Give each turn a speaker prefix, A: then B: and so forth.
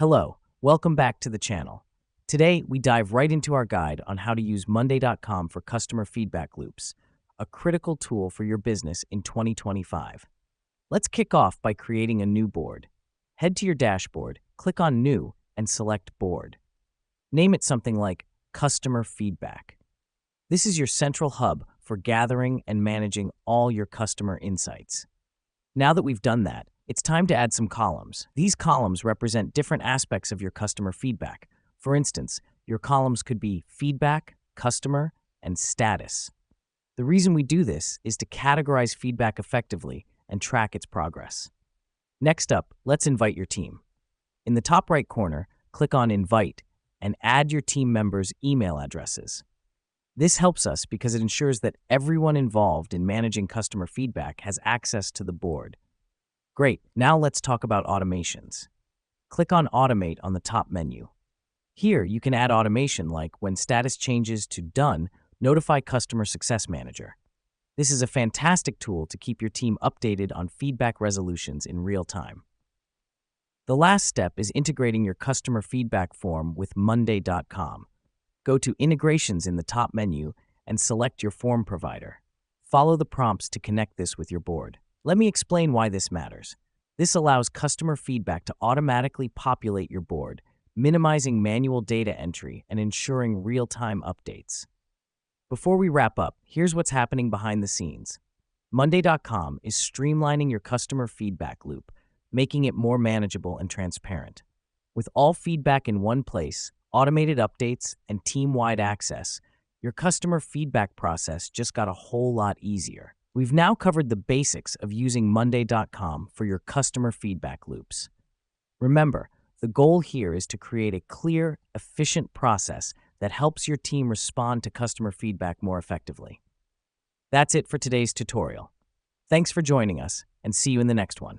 A: Hello, welcome back to the channel. Today, we dive right into our guide on how to use Monday.com for customer feedback loops, a critical tool for your business in 2025. Let's kick off by creating a new board. Head to your dashboard, click on New, and select Board. Name it something like Customer Feedback. This is your central hub for gathering and managing all your customer insights. Now that we've done that, it's time to add some columns. These columns represent different aspects of your customer feedback. For instance, your columns could be Feedback, Customer, and Status. The reason we do this is to categorize feedback effectively and track its progress. Next up, let's invite your team. In the top right corner, click on Invite and add your team members' email addresses. This helps us because it ensures that everyone involved in managing customer feedback has access to the board. Great, now let's talk about automations. Click on Automate on the top menu. Here, you can add automation like when status changes to Done, notify Customer Success Manager. This is a fantastic tool to keep your team updated on feedback resolutions in real time. The last step is integrating your customer feedback form with Monday.com. Go to Integrations in the top menu and select your form provider. Follow the prompts to connect this with your board. Let me explain why this matters. This allows customer feedback to automatically populate your board, minimizing manual data entry and ensuring real-time updates. Before we wrap up, here's what's happening behind the scenes. Monday.com is streamlining your customer feedback loop, making it more manageable and transparent. With all feedback in one place, automated updates, and team-wide access, your customer feedback process just got a whole lot easier. We've now covered the basics of using Monday.com for your customer feedback loops. Remember, the goal here is to create a clear, efficient process that helps your team respond to customer feedback more effectively. That's it for today's tutorial. Thanks for joining us, and see you in the next one.